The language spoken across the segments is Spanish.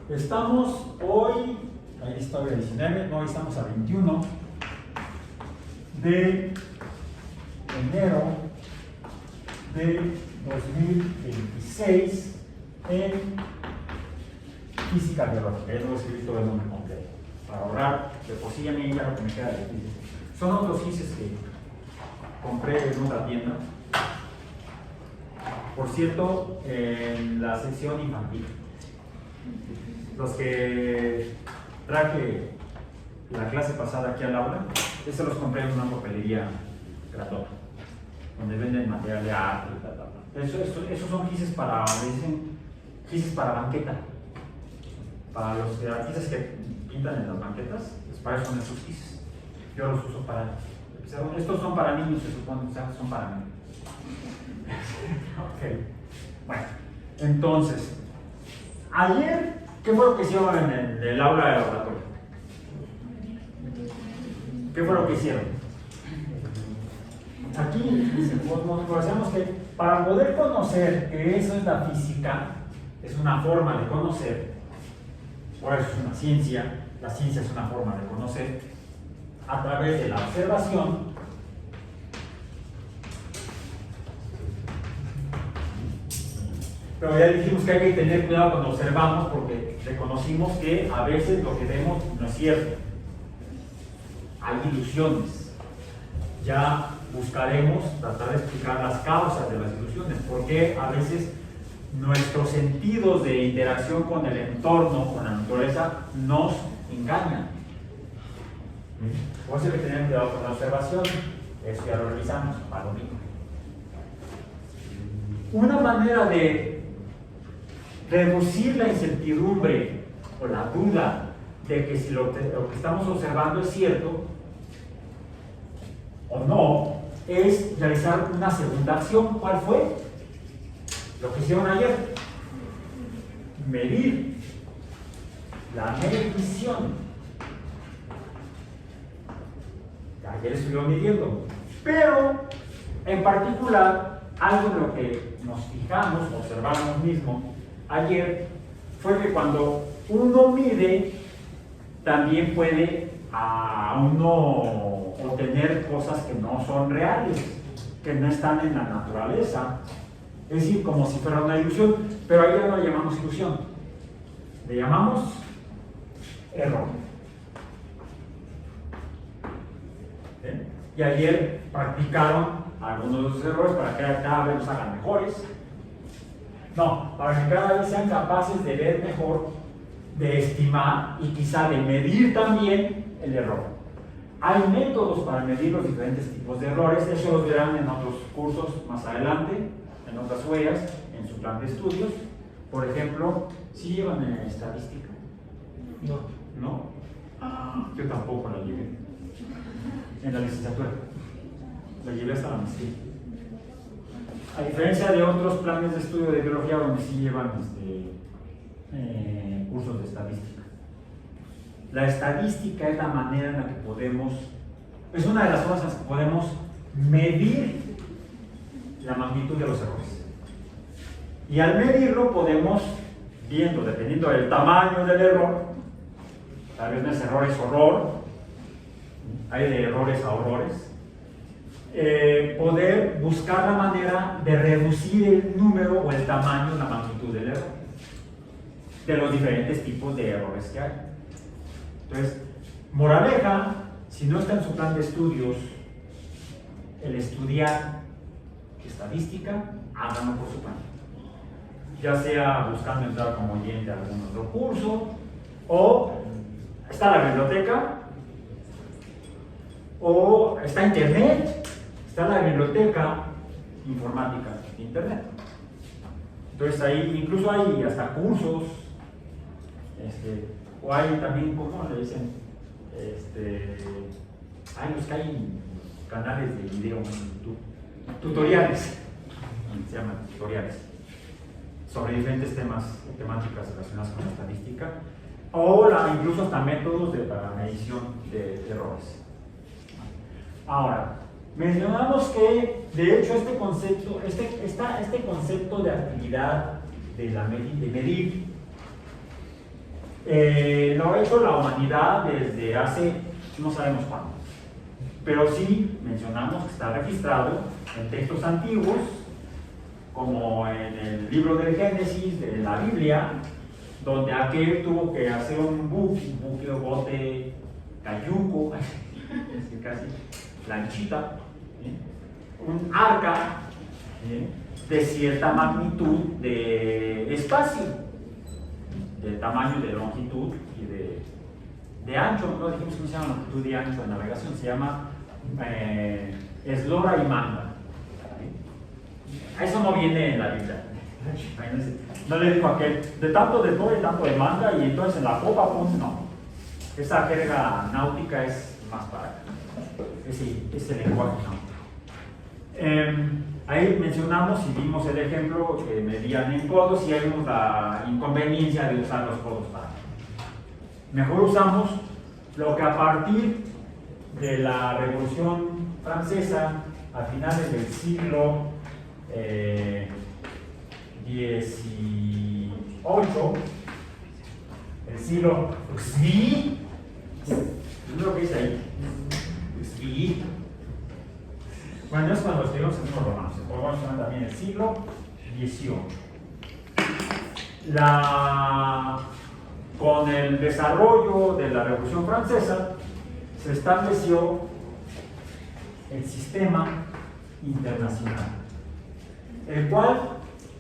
Estamos hoy, ahí está hoy a 19, no, hoy estamos a 21 de enero de 2026 en física biológica. Ya lo voy a escribir todo el nombre completo para ahorrar de por sí a mí ya lo que me queda de física. Son otros físicos que compré en otra tienda. Por cierto, en la sección infantil, los que traje la clase pasada aquí al aula, estos los compré en una papelería gratuita, donde venden material de arte y tal. Esos son quizzes para, dicen, quizzes para banqueta. Para los artistas que pintan en las banquetas, pues para eso son esos quizzes. Yo los uso para... Estos son para niños, se supone, o sea, son para niños. Ok. Bueno, entonces, ayer, ¿qué fue lo que hicieron en el aula de laboratorio? ¿Qué fue lo que hicieron? Aquí nos conocemos que para poder conocer que eso es la física, es una forma de conocer, por eso es una ciencia, la ciencia es una forma de conocer, a través de la observación. Pero ya dijimos que hay que tener cuidado cuando observamos, porque reconocimos que a veces lo que vemos no es cierto. Hay ilusiones. Ya buscaremos tratar de explicar las causas de las ilusiones, porque a veces nuestros sentidos de interacción con el entorno, con la naturaleza, nos engañan. Por eso hay que tener cuidado con la observación. Eso ya lo revisamos, palomito. Una manera de reducir la incertidumbre o la duda de que si lo que estamos observando es cierto o no, es realizar una segunda acción. ¿Cuál fue? Lo que hicieron ayer. Medir. La medición. Ayer estuvieron midiendo. Pero, en particular, algo en lo que nos fijamos, observamos mismo ayer, fue que cuando uno mide, también puede a uno obtener cosas que no son reales, que no están en la naturaleza. Es decir, como si fuera una ilusión, pero ahí ya no le llamamos ilusión, le llamamos error. ¿Sí? Y ayer practicaron algunos de esos errores para que cada vez los hagan mejores. No, para que cada vez sean capaces de ver mejor, de estimar y quizá de medir también el error. Hay métodos para medir los diferentes tipos de errores, eso los verán en otros cursos más adelante, en otras huellas, en su plan de estudios. Por ejemplo, ¿sí llevan estadística? No. ¿No? Yo tampoco la llevé. En la licenciatura. La llevé hasta la maestría. A diferencia de otros planes de estudio de biología donde sí llevan cursos de estadística. La estadística es la manera en la que podemos, es una de las formas en las que podemos medir la magnitud de los errores. Y al medirlo podemos, viendo, dependiendo del tamaño del error, tal vez no es error, es horror, hay de errores a horrores, poder buscar la manera de reducir el número o el tamaño, la magnitud del error, de los diferentes tipos de errores que hay. Entonces, moraleja, si no está en su plan de estudios el estudiar estadística, háganlo por su cuenta. Ya sea buscando entrar como oyente a algún otro curso, o está la biblioteca, o está internet, está la biblioteca informática de internet. Entonces ahí incluso hay hasta cursos, o hay también, ¿cómo le dicen? Hay los que hay canales de video en YouTube, tutoriales, se llaman tutoriales, sobre diferentes temáticas relacionadas con la estadística, o incluso hasta métodos para medición de errores. Ahora, mencionamos que, de hecho, este concepto de actividad de medir, Lo ha hecho la humanidad desde hace no sabemos cuándo, pero sí mencionamos que está registrado en textos antiguos, como en el libro del Génesis, de la Biblia, donde aquel tuvo que hacer un buque, bote, cayuco, casi lanchita, un arca de cierta magnitud de espacio, de tamaño, de longitud y de ancho. No dijimos que se llama longitud y ancho de navegación, se llama eslora y manga. Eso no viene en la Biblia. No le dijo aquel, de tanto de eslora y tanto de manga, y entonces en la popa, pues no. Esa jerga náutica es más para ese lenguaje náutico. Ahí mencionamos y vimos el ejemplo que medían en codos, y hay la inconveniencia de usar los codos para. Mejor usamos lo que a partir de la Revolución Francesa, a finales del siglo XVIII, el siglo XVI, es lo que dice ahí, XVI. Bueno, es cuando escribimos en los romanos, podemos llamar también el siglo XVIII. Con el desarrollo de la Revolución Francesa, se estableció el sistema internacional, el cual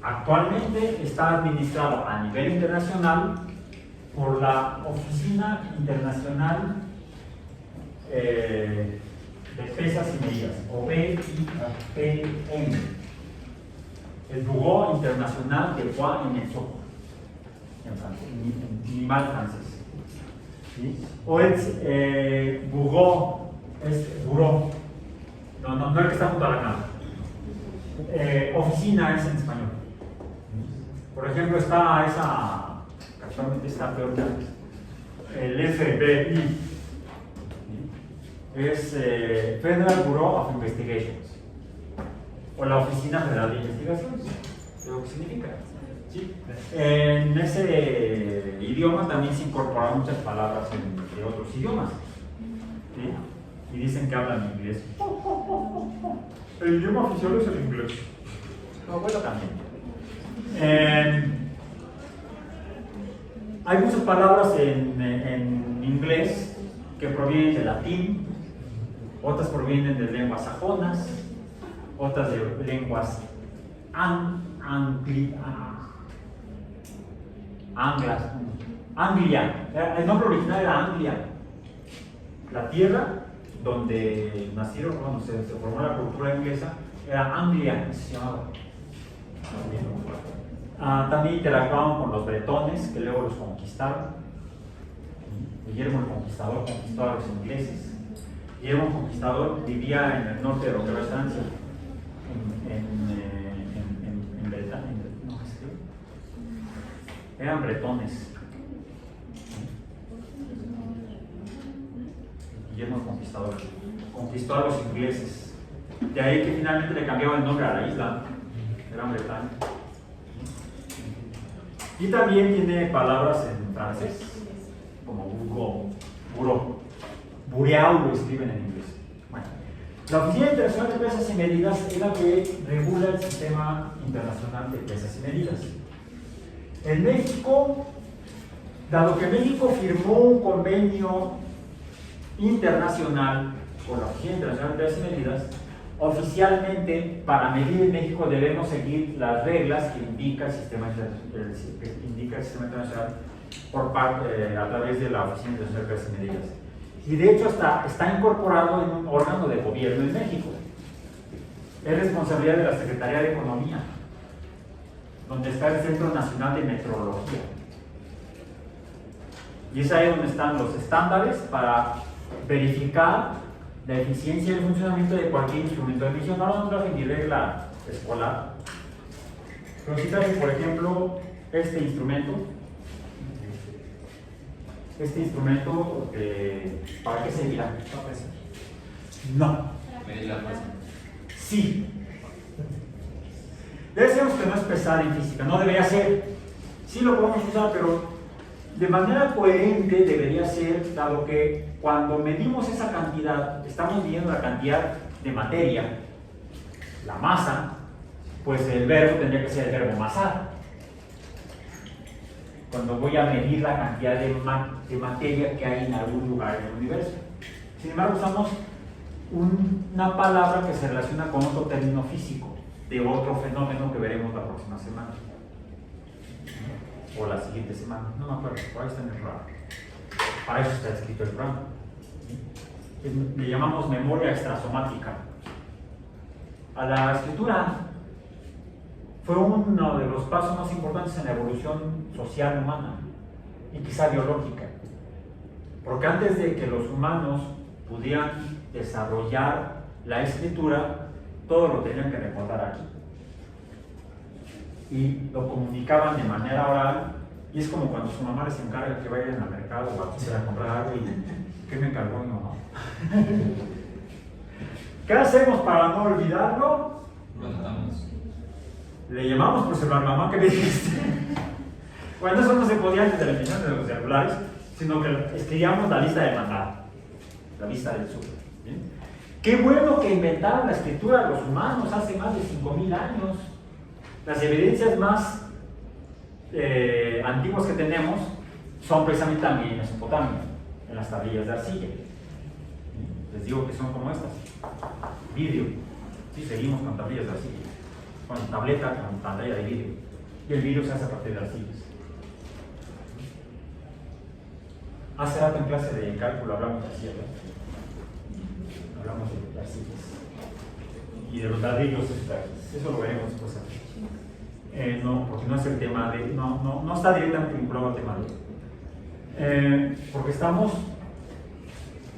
actualmente está administrado a nivel internacional por la Oficina Internacional de Pesas y Medidas, o BIPM, el Bureau International de Poids et Mesures, en animal francés. ¿Sí? O el Bureau, es Bureau, no el que está junto a la cama. Oficina es en español. Por ejemplo, está esa, actualmente está peor que antes, el FBI, es Federal Bureau of Investigations, o la Oficina Federal de Investigaciones, es lo que significa. ¿Sí? En ese idioma también se incorporan muchas palabras de otros idiomas, ¿sí? Y dicen que hablan inglés. El idioma oficial es el inglés. No, bueno, también. Hay muchas palabras en inglés que provienen del latín, otras provienen de lenguas sajonas, otras de lenguas Anglia. El nombre original era Anglia, la tierra donde nacieron, cuando se formó la cultura inglesa, era Anglia, se llamaba. También interactuaban con los bretones, que luego los conquistaron. Guillermo el Conquistador conquistó a los ingleses. Guillermo el Conquistador vivía en el norte de lo que era Francia, en Bretaña. No, eran bretones. Guillermo el Conquistador conquistó a los ingleses. De ahí que finalmente le cambiaba el nombre a la isla, Gran Bretaña. Y también tiene palabras en francés, como bureau lo escriben en inglés. Bueno, la Oficina Internacional de Pesas y Medidas es la que regula el sistema internacional de pesas y medidas. En México, dado que México firmó un convenio internacional con la Oficina Internacional de Pesas y Medidas, oficialmente para medir en México debemos seguir las reglas que indica el sistema internacional por parte, a través de la Oficina Internacional de Pesas y Medidas. Y de hecho está incorporado en un órgano de gobierno en México. Es responsabilidad de la Secretaría de Economía, donde está el Centro Nacional de Metrología. Y es ahí donde están los estándares para verificar la eficiencia y el funcionamiento de cualquier instrumento de medición. No nos traje ni regla escolar, pero sí traje, por ejemplo, este instrumento. ¿Para qué servirá? No. Medir la fuerza. Sí. Ya decíamos que no es pesar en física, no debería ser. Sí lo podemos usar, pero de manera coherente debería ser, dado que cuando medimos esa cantidad, estamos midiendo la cantidad de materia, la masa, pues el verbo tendría que ser el verbo masar. Cuando voy a medir la cantidad de materia que hay en algún lugar del universo. Sin embargo, usamos una palabra que se relaciona con otro término físico, de otro fenómeno que veremos la próxima semana. O la siguiente semana, no me acuerdo, por ahí está en el programa. Para eso está escrito el programa. Le llamamos memoria extrasomática. A la escritura fue uno de los pasos más importantes en la evolución social humana y quizá biológica. Porque antes de que los humanos pudieran desarrollar la escritura, todo lo tenían que recordar aquí. Y lo comunicaban de manera oral, y es como cuando su mamá les encarga que vayan al mercado o a comprar algo y ¿qué me encargó mi mamá? ¿Qué hacemos para no olvidarlo? Lo notamos. Le llamamos por celular, mamá, ¿qué me dijiste? Bueno, eso no se podía en televisión de los celulares, sino que escribíamos la lista de mandado, la lista del súper. Qué bueno que inventaron la escritura los humanos hace más de 5.000 años. Las evidencias más antiguas que tenemos son precisamente también en Mesopotamia, en las tablillas de arcilla. Les digo que son como estas, vidrio. Sí, seguimos con tablillas de arcilla, con tableta, con pantalla de vidrio. Y el vidrio se hace a partir de arcillas. Hace rato en clase de cálculo hablamos de arcilla, ¿no? Hablamos de arcillas y de los ladrillos, eso lo veremos después. No, porque no es el tema de, no está directamente vinculado al tema de, porque estamos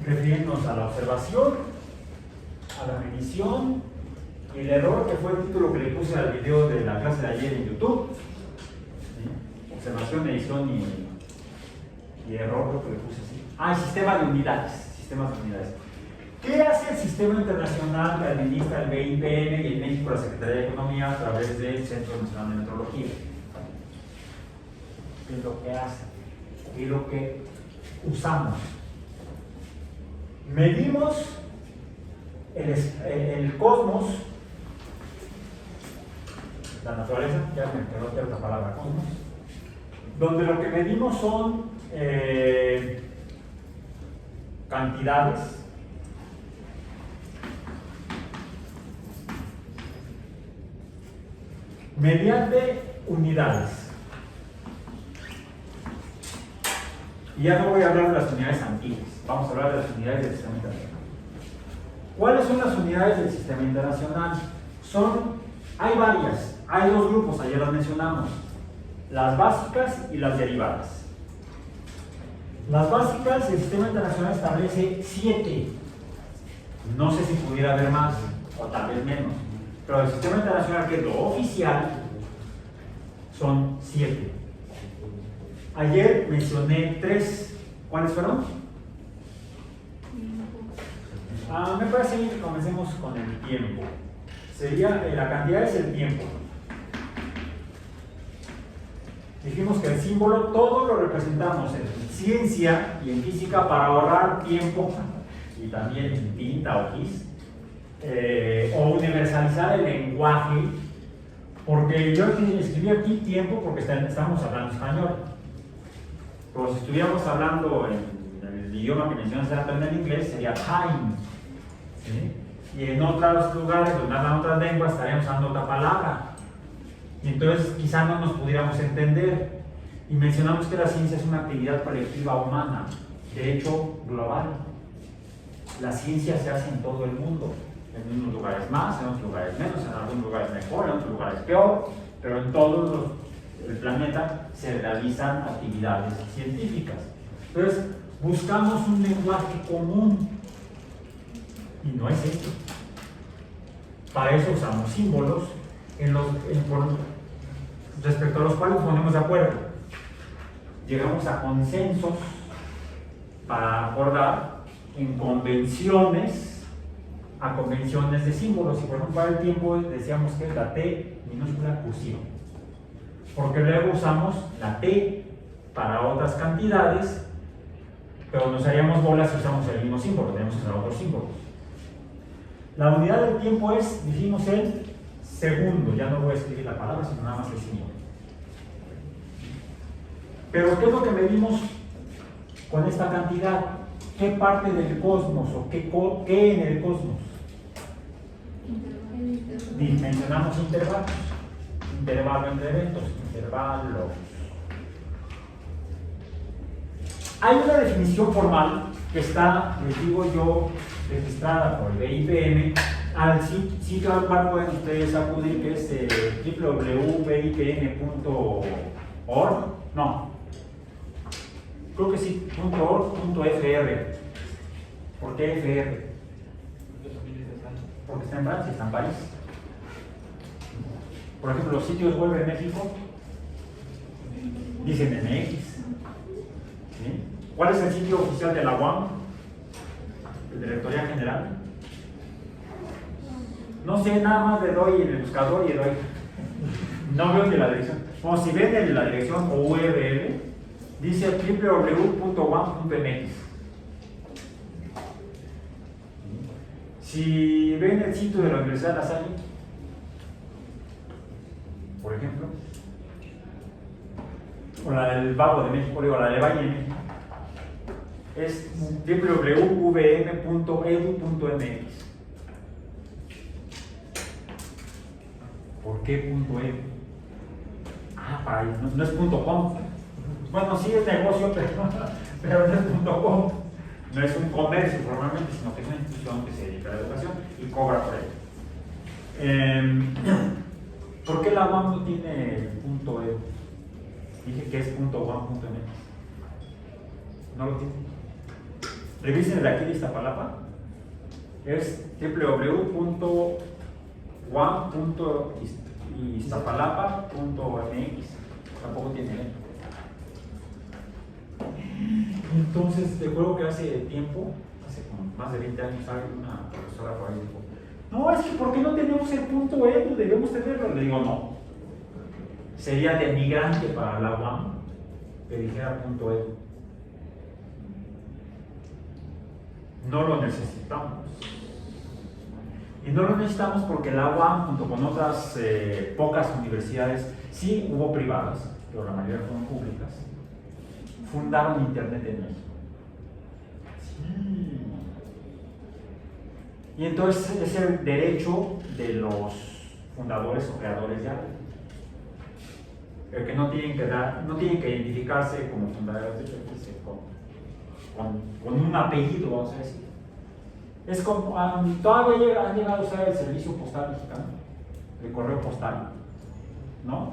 refiriéndonos a la observación, a la medición y el error, que fue el título que le puse al video de la clase de ayer en YouTube, ¿sí? Observación, medición y error, creo que le puse así. El sistema de unidades, sistemas de unidades. ¿Qué hace el Sistema Internacional que administra el BIPM y en México la Secretaría de Economía a través del Centro Nacional de Metrología? ¿Qué es lo que hace? ¿Qué es lo que usamos? Medimos el cosmos, la naturaleza, ya me quedó otra palabra, cosmos, donde lo que medimos son cantidades mediante unidades. Y ya no voy a hablar de las unidades antiguas, vamos a hablar de las unidades del sistema internacional. ¿Cuáles son las unidades del sistema internacional? Hay varias, hay dos grupos, ayer las mencionamos, las básicas y las derivadas. Las básicas, el sistema internacional establece 7, no sé si pudiera haber más o tal vez menos, pero el sistema internacional, que es lo oficial, son 7. Ayer mencioné 3. ¿Cuáles fueron? Me parece bien que comencemos con el tiempo. Sería, la cantidad es el tiempo. Dijimos que el símbolo todo lo representamos en ciencia y en física para ahorrar tiempo, y también en tinta o gis. O universalizar el lenguaje, porque yo escribí aquí tiempo porque estamos hablando español, pero si estuviéramos hablando en el idioma que mencionas antes, en inglés, sería time, ¿sí? Y en otros lugares donde hablan otras lenguas estaríamos usando otra palabra, y entonces quizá no nos pudiéramos entender. Y mencionamos que la ciencia es una actividad colectiva humana, de hecho global. La ciencia se hace en todo el mundo, en unos lugares más, en otros lugares menos, en algunos lugares mejor, en otros lugares peor, pero en todo el planeta se realizan actividades científicas. Entonces, buscamos un lenguaje común, y no es esto. Para eso usamos símbolos respecto a los cuales nos ponemos de acuerdo. Llegamos a consensos para acordar en convenciones, a convenciones de símbolos. Y por ejemplo, para el tiempo decíamos que es la T minúscula cursiva, porque luego usamos la T para otras cantidades, pero nos haríamos bolas si usamos el mismo símbolo, tenemos que usar otros símbolos. La unidad del tiempo es, dijimos, el segundo, ya no voy a escribir la palabra, sino nada más el símbolo. Pero ¿qué es lo que medimos con esta cantidad? ¿Qué parte del cosmos o qué en el cosmos? Dimensionamos intervalos. Intervalo entre eventos, intervalos. Hay una definición formal que está, les digo yo, registrada por el BIPM, al sitio al cual pueden ustedes acudir, que es www.bipm.org. No, creo que sí, .org.fr. ¿Por qué FR? Porque está en Francia, está en París. Por ejemplo, los sitios web de México dicen MX. ¿Sí? ¿Cuál es el sitio oficial de la UAM? El Directoría General. No sé, nada más le doy en el buscador y le doy. No veo de la dirección. Como si ven en la dirección URL, dice www.uam.mx. Si ven el sitio de la Universidad de La Salle, por ejemplo, o la del Vago de México, o la de Valle de México, es www.vm.edu.mx. ¿Por qué .edu? Para ahí, no es .com. Bueno, sí es negocio, pero no es .com. No es un comercio formalmente, sino que es una institución que se dedica a la educación y cobra por ello. ¿Por qué la UAM no tiene .edu? Dije que es .uam.mx. No lo tiene. Revisen de aquí de Iztapalapa. Es www.uam.iztapalapa.mx. Tampoco tiene edu. Entonces, recuerdo que hace tiempo, hace como más de 20 años, una profesora por ahí dijo: no, es que ¿por qué no tenemos el .edu? Debemos tenerlo. Le digo, no. Sería denigrante para la UAM que dijera .edu. No lo necesitamos. Y no lo necesitamos porque la UAM, junto con otras pocas universidades, sí hubo privadas, pero la mayoría fueron públicas, fundaron Internet en México. Sí. Y entonces es el derecho de los fundadores o creadores de algo. El que no tienen que identificarse como fundadores de con un apellido, vamos a decir. Es como, todavía han llegado a usar el servicio postal mexicano, el correo postal, ¿no?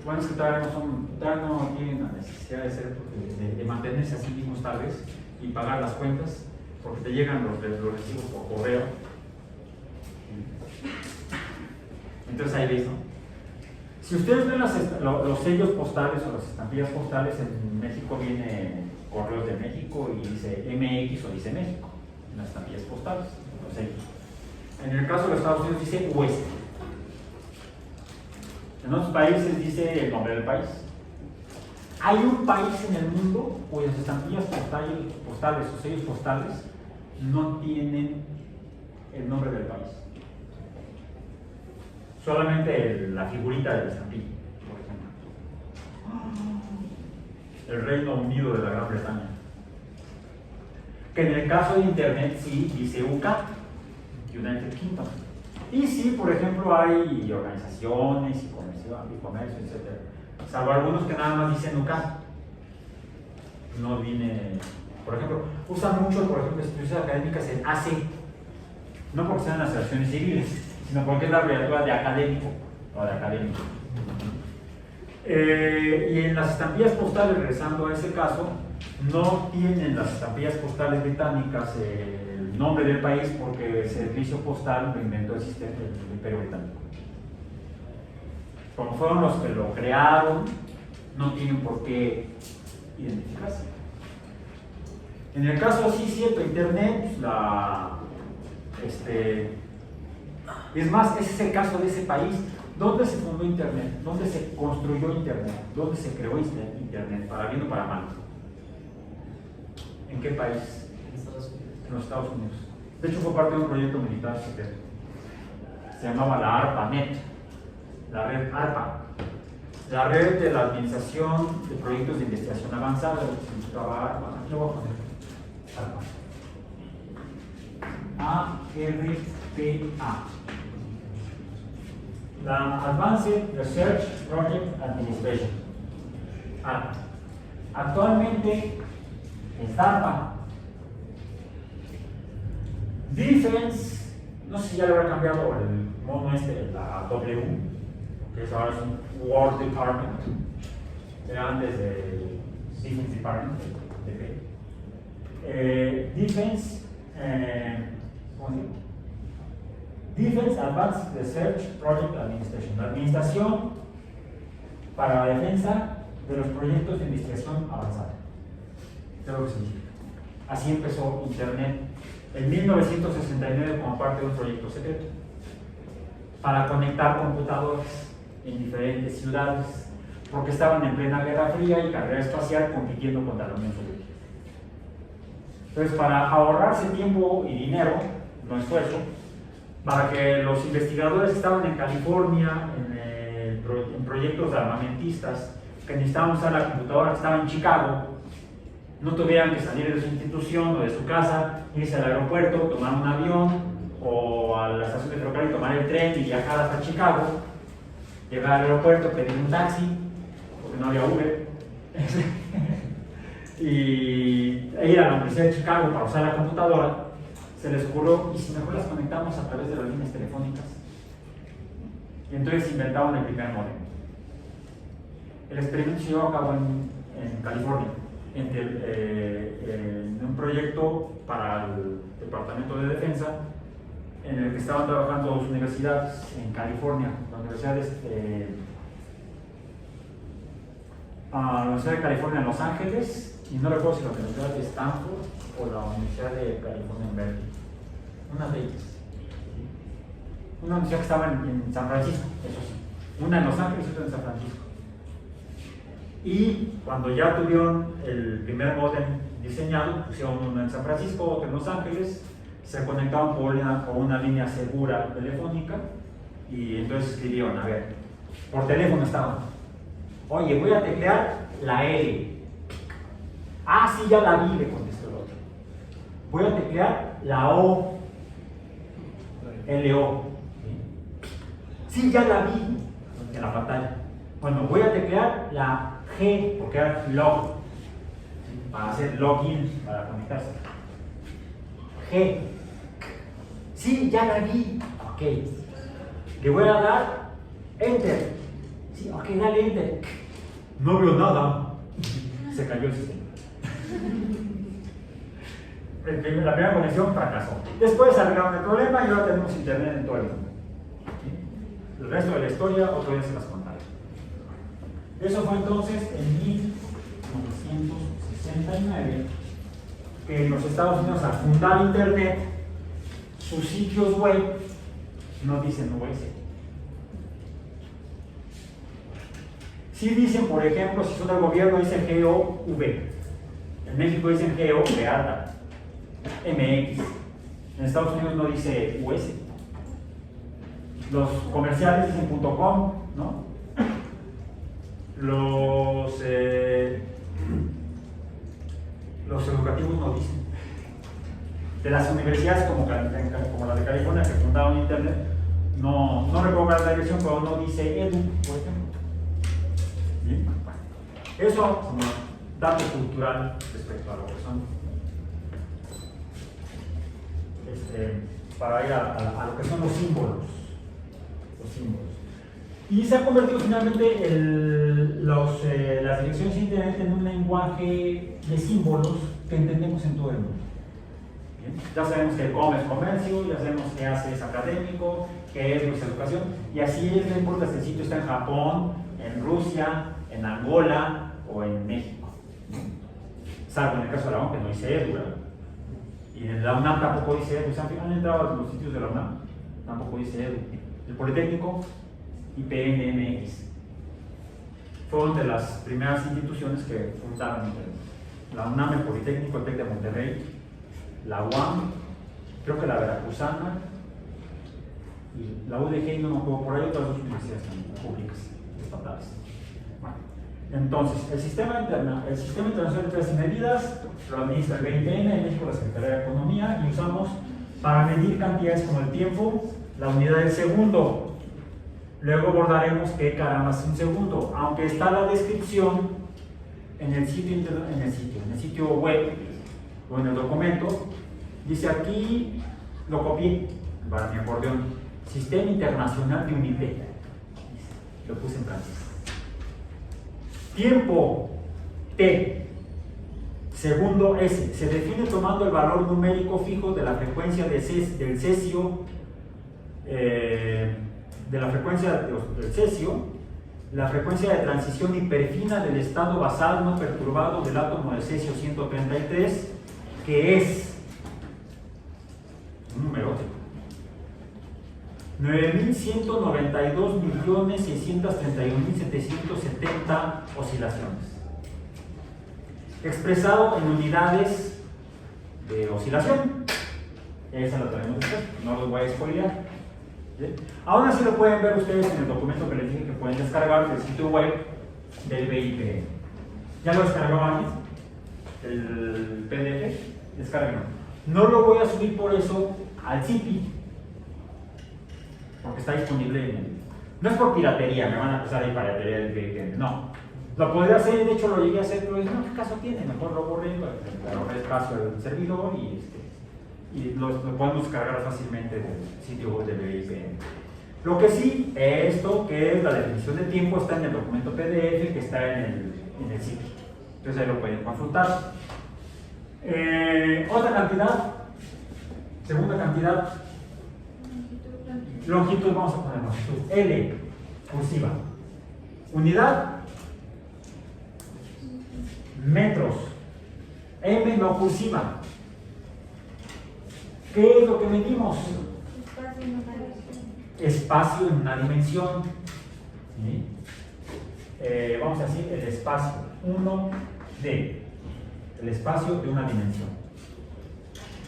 Bueno, es que todavía no tienen la necesidad de mantenerse a sí mismos tal vez y pagar las cuentas, porque te llegan los recibos por correo. Entonces ahí ves, ¿no? Si ustedes ven los sellos postales o las estampillas postales, en México viene Correos de México y dice MX o dice México en las estampillas postales, los sellos. En el caso de los Estados Unidos dice Oeste. En otros países dice el nombre del país. Hay un país en el mundo cuyas estampillas postales o sellos postales no tienen el nombre del país. Solamente la figurita de la estampilla, por ejemplo. El Reino Unido de la Gran Bretaña. Que en el caso de Internet sí dice UK, United Kingdom. Y sí, por ejemplo, hay organizaciones y comercio, etc. Salvo algunos que nada más dicen UK. No viene, por ejemplo, usan mucho, por ejemplo, instituciones académicas en AC. No porque sean asociaciones civiles, sino porque es la abreviatura de académico o de académico. Y en las estampillas postales, regresando a ese caso, no tienen las estampillas postales británicas el nombre del país porque el servicio postal lo inventó el sistema del Imperio Británico. Como fueron los que lo crearon, no tienen por qué identificarse. En el caso, sí, cierto, Internet, es más, ese es el caso de ese país. ¿Dónde se fundó Internet? ¿Dónde se construyó Internet? ¿Dónde se creó Internet? ¿Para bien o para mal? ¿En qué país? En Estados Unidos. En los Estados Unidos. De hecho, fue parte de un proyecto militar secreto. Se llamaba la ARPANET, la red ARPA, la red de la Administración de Proyectos de Investigación Avanzada, lo que significaba ARPA. Aquí lo voy a poner. ARPA. ARPA. La Advanced Research Project Administration. ARPA. Actualmente es ARPA. Defense, no sé si ya le habrá cambiado el mono la W, que es ahora es un War Department, era antes del Defense Department, Defense, ¿cómo se llama? Defense Advanced Research Project Administration, la administración para la defensa de los proyectos de investigación avanzada. ¿Qué es lo que significa? Así empezó Internet en 1969 como parte de un proyecto secreto para conectar computadores en diferentes ciudades, porque estaban en plena Guerra Fría y carrera espacial compitiendo contra la Unión Soviética. Entonces, para ahorrarse tiempo y dinero, no esfuerzo, para que los investigadores que estaban en California, en proyectos armamentistas, que necesitaban usar la computadora que estaba en Chicago, no tuvieran que salir de su institución o de su casa, irse al aeropuerto, tomar un avión o a la estación de ferrocarril, tomar el tren y viajar hasta Chicago, llegar al aeropuerto, pedir un taxi, porque no había Uber, y ir a la Universidad de Chicago para usar la computadora. Se les ocurrió, ¿y si mejor las conectamos a través de las líneas telefónicas? Y entonces inventaron el primer módem. El experimento se llevó a cabo en California, en un proyecto para el Departamento de Defensa, en el que estaban trabajando dos universidades en California, la Universidad de California en Los Ángeles, y no recuerdo si la Universidad de Stanford o la Universidad de California en Berkeley, una de ellas. Una universidad que estaba en San Francisco, eso sí, una en Los Ángeles y otra en San Francisco. Y cuando ya tuvieron el primer módem diseñado, pusieron uno en San Francisco, otro en Los Ángeles, se conectaron por una línea segura telefónica y entonces escribieron, a ver, por teléfono estaban, oye, voy a teclear la L. Ah, sí, ya la vi, le contestó el otro. Voy a teclear la O, L-O. Sí, ya la vi en la pantalla. Bueno, voy a teclear la G, porque era log, para hacer login, para conectarse. G. Sí, ya la vi. Ok. Le voy a dar Enter. Sí, ok, dale Enter. No veo nada. Se cayó el sistema. La primera conexión fracasó. Después arreglaron el problema y ahora tenemos internet en todo el mundo. El resto de la historia otro día se las contaré. Eso fue entonces en 1969 que en los Estados Unidos, al fundar Internet, sus sitios web no dicen US. Sí dicen, por ejemplo, si son del gobierno, dicen GOV. En México dicen GOV alta, MX. En Estados Unidos no dice US. Los comerciales dicen .com, ¿no? Los educativos no dicen. De las universidades como la de California que fundaron Internet, no recuerdo la dirección, pero no dice edu, por ejemplo. ¿Bien? Eso como dato cultural respecto a lo que son, para ir a lo que son los símbolos. Y se ha convertido finalmente las direcciones de Internet en un lenguaje de símbolos que entendemos en todo el mundo. ¿Bien? Ya sabemos que com es comercio, ya sabemos que hace es académico, que es educación, y así es, no importa si el sitio está en Japón, en Rusia, en Angola o en México. Salvo en el caso de la UNAM, que no dice edu, ¿verdad? Y en la UNAM tampoco dice edu. ¿Han entrado a los sitios de la UNAM? Tampoco dice edu. El Politécnico y PNMX. Fueron de las primeras instituciones que fundaron la UNAM, el Politécnico, el TEC de Monterrey, la UAM, creo que la Veracruzana, y la UDG, y no me acuerdo, por ahí otras dos universidades también, públicas, estatales. Bueno, entonces, el Sistema Internacional de Pesos y Medidas lo administra el BIPN, en México la Secretaría de Economía, y usamos para medir cantidades como el tiempo, la unidad del segundo. Luego abordaremos qué caramba es un segundo, aunque está la descripción en el sitio web o en el documento. Dice aquí, lo copié para mi acordeón, Sistema Internacional de Unité, lo puse en francés. Tiempo T, segundo S, se define tomando el valor numérico fijo de la frecuencia del cesio, la frecuencia de transición hiperfina del estado basal no perturbado del átomo de cesio 133, que es un número 9.192.631.770 oscilaciones, expresado en unidades de oscilación. Esa la tenemos después, no los voy a spoilear. ¿Sí? Aún así lo pueden ver ustedes en el documento que les dije que pueden descargar del sitio web del BIPN. ¿Ya lo descargó alguien? El PDF, descarguenlo. No lo voy a subir por eso al CIPI, porque está disponible no es por piratería, me van a acusar de piratería del BIPN, no. Lo podría hacer, de hecho lo llegué a hacer, pero no, ¿qué caso tiene? Mejor lo borré, ahorré espacio del servidor y lo podemos descargar fácilmente del sitio web del BIPN. Lo que sí, esto que es la definición de tiempo, está en el documento PDF que está en el sitio. Entonces ahí lo pueden consultar. Otra cantidad, segunda cantidad, longitud, vamos a poner longitud, L, cursiva. Unidad, metros, M no cursiva. ¿Qué es lo que medimos? Espacio en una dimensión. ¿Sí? Vamos a decir el espacio 1D, el espacio de una dimensión.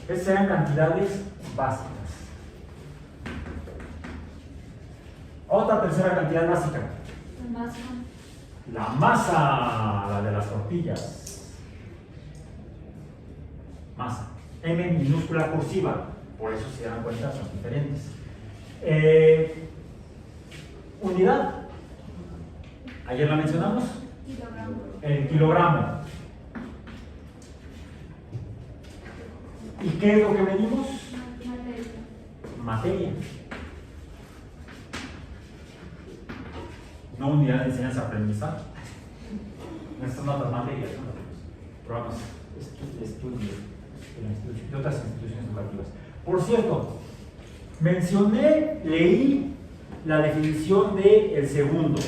Estas serán cantidades básicas. Otra tercera cantidad básica. La masa, la de las tortillas. Masa. M minúscula cursiva, por eso se dan cuenta, son diferentes. Unidad, ayer la mencionamos, el kilogramo. ¿Y qué es lo que medimos? Materia. No unidad de enseñanza-aprendizaje. Estas son otras materias, ¿no? Programas de estudio de otras instituciones educativas. Por cierto, leí la definición del segundo.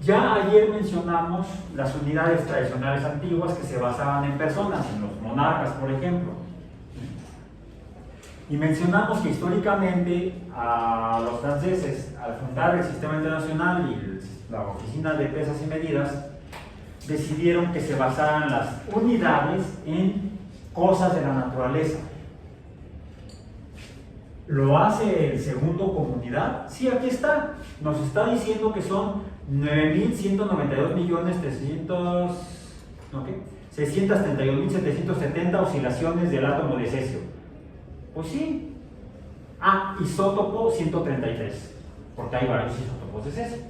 Ya ayer mencionamos las unidades tradicionales antiguas que se basaban en personas, en los monarcas, por ejemplo. Y mencionamos que históricamente a los franceses, al fundar el Sistema Internacional y la Oficina de Pesas y Medidas, decidieron que se basaran las unidades en cosas de la naturaleza. ¿Lo hace el segundo como unidad? Sí, aquí está. Nos está diciendo que son 9.192.631.770 oscilaciones del átomo de cesio. Pues sí. Isótopo 133, porque hay varios isótopos de cesio.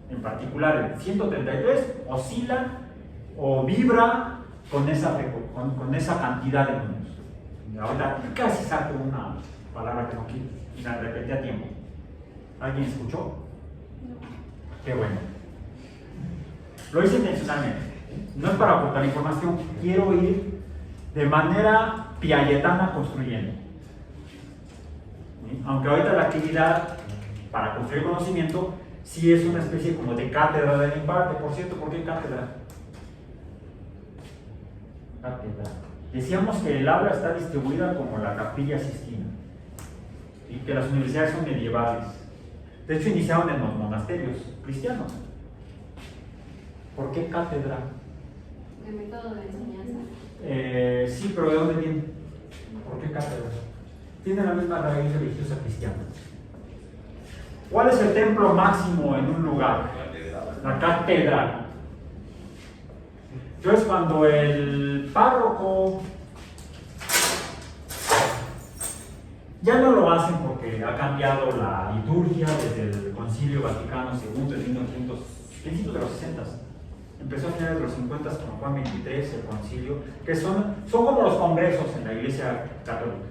En particular, el 133 oscila o vibra con esa cantidad de números. Ahora casi saco una palabra que no quiero y la repetí a tiempo. ¿Alguien escuchó? No. Qué bueno. Lo hice intencionalmente. No es para ocultar información, quiero ir de manera piagetana construyendo. ¿Sí? Aunque ahorita la actividad para construir conocimiento sí es una especie como de cátedra de mi parte. Por cierto, ¿por qué cátedra? Cátedra. Decíamos que el aula está distribuida como la Capilla Sistina y que las universidades son medievales. De hecho, iniciaron en los monasterios cristianos. ¿Por qué cátedra? ¿El método de enseñanza? Sí, pero ¿de dónde viene? ¿Por qué cátedra? Tiene la misma raíz religiosa cristiana. ¿Cuál es el templo máximo en un lugar? La catedral. Entonces, cuando el párroco ya no lo hacen porque ha cambiado la liturgia desde el Concilio Vaticano II en 1900, principios de los 60. Empezó a finales de los 50 con Juan XXIII, el concilio, que son como los congresos en la Iglesia Católica.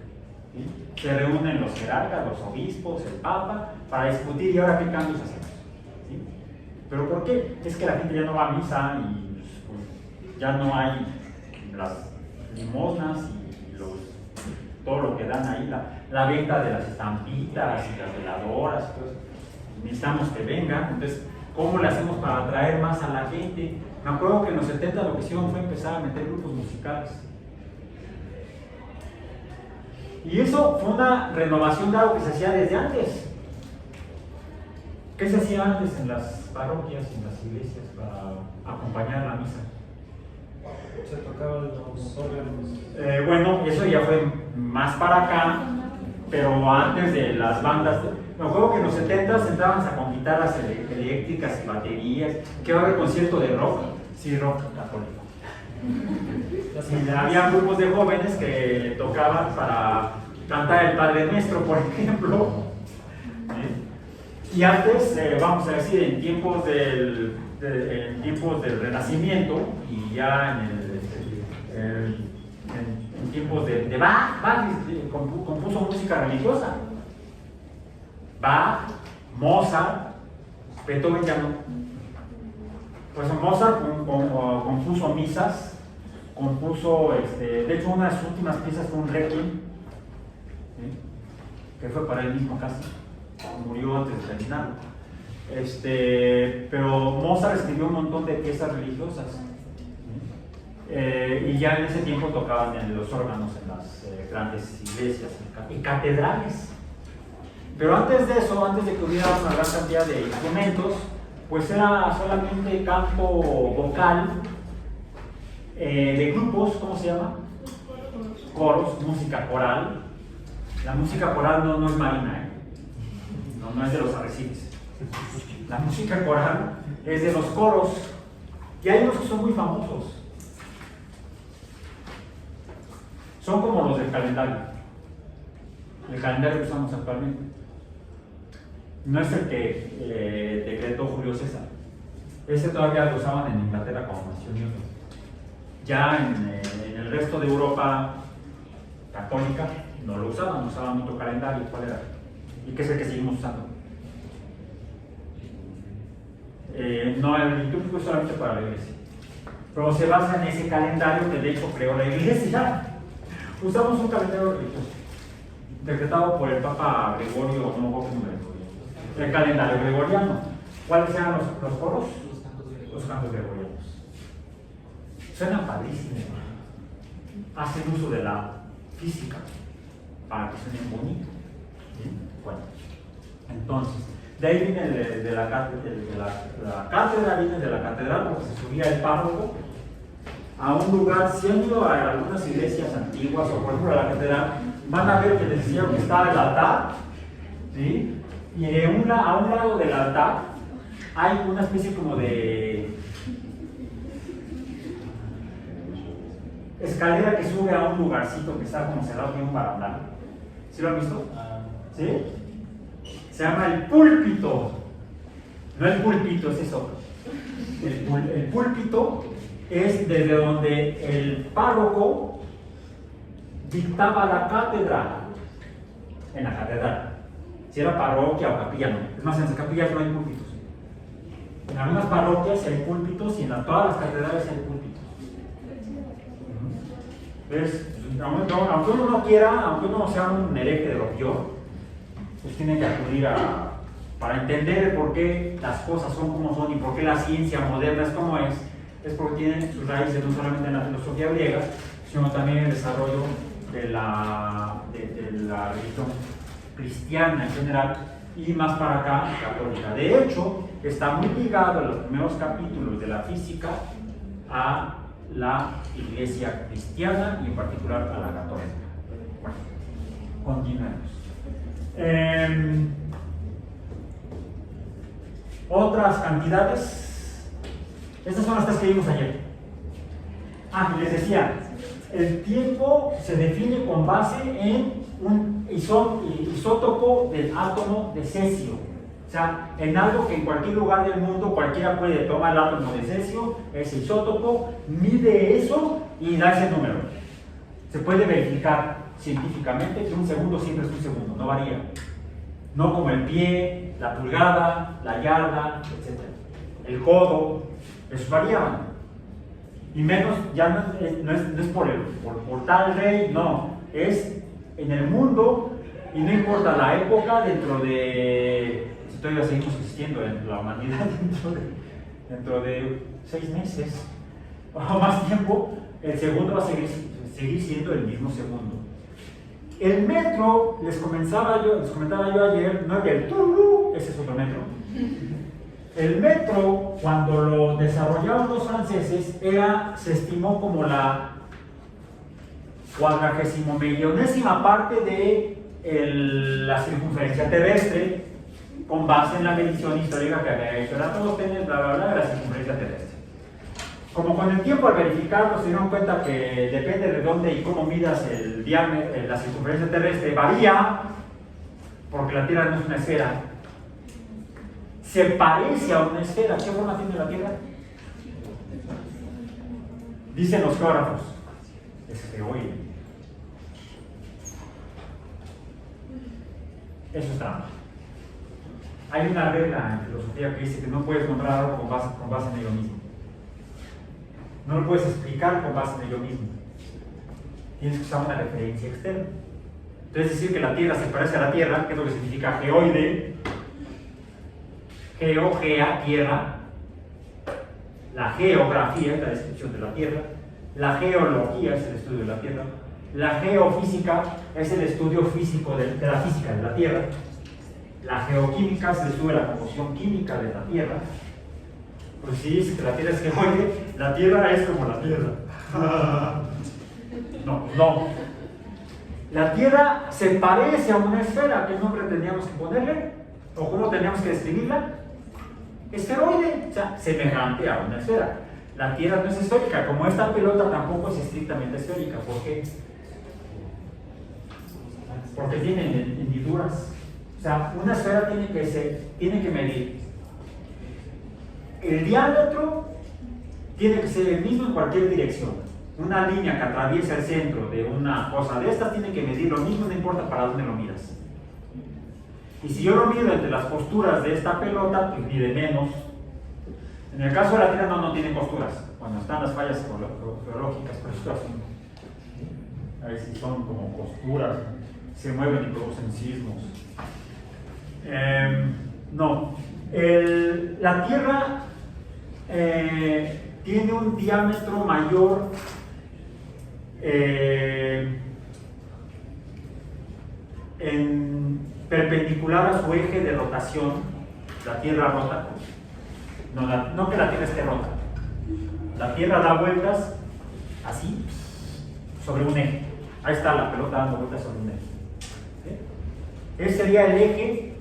¿Sí? Se reúnen los jerarcas, los obispos, el Papa, para discutir y ahora qué cambios hacemos. ¿Sí? ¿Pero por qué? Es que la gente ya no va a misa y pues, ya no hay las limosnas y todo lo que dan ahí, la venta de las estampitas y las veladoras. Pues, necesitamos que vengan. Entonces, ¿cómo le hacemos para atraer más a la gente? Me acuerdo que en los 70 lo que hicieron fue empezar a meter grupos musicales. Y eso fue una renovación de algo que se hacía desde antes. ¿Qué se hacía antes en las parroquias y en las iglesias para acompañar la misa? Se tocaban los órganos. Bueno, eso ya fue más para acá, pero antes de las bandas. Me acuerdo que en los 70 entraban con guitarras eléctricas y baterías, que va a haber concierto de rock, sí, rock católico. Y había grupos de jóvenes que tocaban para cantar el Padre Nuestro, por ejemplo. ¿Sí? Y antes, vamos a decir, en tiempos del Renacimiento y ya en tiempos de Bach compuso música religiosa. Bach, Mozart, Beethoven ya no. Pues Mozart compuso misas, compuso, de hecho una de sus últimas piezas fue un requiem, ¿sí? Que fue para él mismo casi, murió antes de terminarlo. Pero Mozart escribió un montón de piezas religiosas, ¿sí? Y ya en ese tiempo tocaban en los órganos en las grandes iglesias y catedrales. Pero antes de eso, antes de que hubiera una gran cantidad de instrumentos, pues era solamente canto vocal de grupos, ¿cómo se llama? Coros, música coral. La música coral no es marina, no es de los arrecifes. La música coral es de los coros, y hay unos que son muy famosos. Son como los del calendario. El calendario que usamos actualmente. No es el que decretó Julio César. Ese todavía lo usaban en Inglaterra como nación y otros. Ya en el resto de Europa católica no lo usaban otro calendario. ¿Cuál era? ¿Y qué es el que seguimos usando? No, el litúrgico es solamente para la iglesia. Pero se basa en ese calendario que de hecho creó la iglesia. Usamos un calendario religioso, decretado por el Papa Gregorio, el calendario gregoriano. ¿Cuáles eran los coros? Los cantos gregorianos. Suenan padrísimo. Hacen uso de la física para que suenen bonito. ¿Sí? Bueno, entonces, de ahí viene de la cátedra, viene de la catedral, porque se subía el párroco a un lugar. Si han ido a algunas iglesias antiguas o por ejemplo a la catedral, van a ver que les decía que está el altar, ¿sí? Y a un lado del altar hay una especie como de escalera que sube a un lugarcito que está como cerrado en un barandal. ¿Sí lo han visto? ¿Sí? Se llama el púlpito. No el púlpito, ese es otro. El púlpito es desde donde el párroco dictaba la cátedra. En la catedral. Si era parroquia o capilla, no. Es más, en las capillas no hay púlpitos. En algunas parroquias hay púlpitos y en todas las catedrales hay púlpitos. Entonces, aunque uno no quiera, aunque uno sea un hereje de lo peor, pues tiene que acudir para entender por qué las cosas son como son y por qué la ciencia moderna es como es porque tiene sus raíces no solamente en la filosofía griega, sino también en el desarrollo de la religión cristiana en general, y más para acá, católica. De hecho, está muy ligado a los primeros capítulos de la física a la iglesia cristiana y en particular a la católica. Bueno, continuemos. Otras cantidades. Estas son las tres que vimos ayer. Les decía, el tiempo se define con base en un isótopo del átomo de cesio. O sea, en algo que en cualquier lugar del mundo cualquiera puede tomar el átomo de cesio, ese isótopo, mide eso y da ese número. Se puede verificar científicamente que un segundo siempre es un segundo, no varía. No como el pie, la pulgada, la yarda, etc. El codo, eso variaban. Y menos, ya no es por tal rey, no, es en el mundo y no importa la época dentro de, si todavía seguimos existiendo en la humanidad, dentro de 6 meses o más tiempo, el segundo va a seguir siendo el mismo segundo. El metro, les comentaba yo ayer, no es el turú, ese es otro metro. El metro, cuando lo desarrollaron los franceses, se estimó como la 40millonésima parte de la circunferencia terrestre, con base en la medición histórica que había hecho Eratóstenes, bla bla bla, de la circunferencia terrestre. Como con el tiempo al verificarlo se dieron cuenta que depende de dónde y cómo midas el diámetro, la circunferencia terrestre, varía, porque la Tierra no es una esfera. Se parece a una esfera. ¿Qué forma tiene la Tierra? Dicen los geógrafos, es geoide. Eso es trampa. Hay una regla en filosofía que dice que no puedes nombrar algo con base en ello mismo. No lo puedes explicar con base en ello mismo. Tienes que usar una referencia externa. Entonces decir que la Tierra se parece a la Tierra, que es lo que significa geoide, gea, tierra, la geografía es la descripción de la Tierra, la geología es el estudio de la Tierra, la geofísica es el estudio físico de la física de la Tierra, la geoquímica es el estudio de la composición química de la Tierra. Pues si dice que la Tierra es geoide, la Tierra es como la Tierra. No. La Tierra se parece a una esfera. ¿Qué nombre teníamos que ponerle? ¿O cómo teníamos que describirla? Esferoide, o sea, semejante a una esfera. La Tierra no es esférica, como esta pelota tampoco es estrictamente esférica. ¿Por qué? Porque tiene hendiduras. O sea, una esfera tiene que medir. El diámetro tiene que ser el mismo en cualquier dirección. Una línea que atraviesa el centro de una cosa de estas tiene que medir lo mismo, no importa para dónde lo miras. Y si yo lo mido entre las costuras de esta pelota, pues mide menos. En el caso de la Tierra no tiene costuras. Cuando están las fallas geológicas, por eso a ver si son como costuras, se mueven y producen sismos. No. La Tierra tiene un diámetro mayor en perpendicular a su eje de rotación. La Tierra rota. No que la Tierra esté rota. La Tierra da vueltas así sobre un eje. Ahí está la pelota dando vueltas sobre un eje. ¿Sí? Ese sería el eje,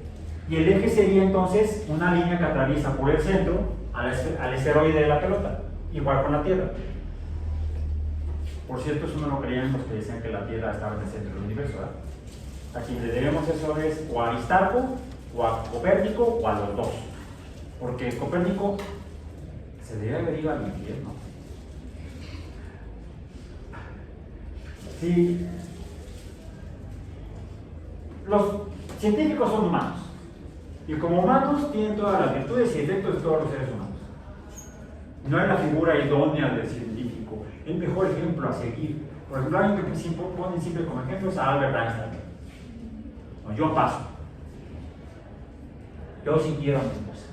y el eje sería entonces una línea que atraviesa por el centro al esferoide de la pelota, igual con la Tierra. Por cierto, eso no lo creían los que decían que la Tierra estaba en el centro del universo, ¿verdad? A quien le debemos eso es o a Aristarco, o a Copérnico, o a los dos. Porque Copérnico se debe haber ido al infierno. Sí. Los científicos son humanos. Y como humanos tienen todas las virtudes y efectos de todos los seres humanos. No es la figura idónea del científico, el mejor ejemplo a seguir. Por ejemplo, alguien que ponen siempre como ejemplo es a Albert Einstein. No, yo paso. Yo sí quiero a mi esposa.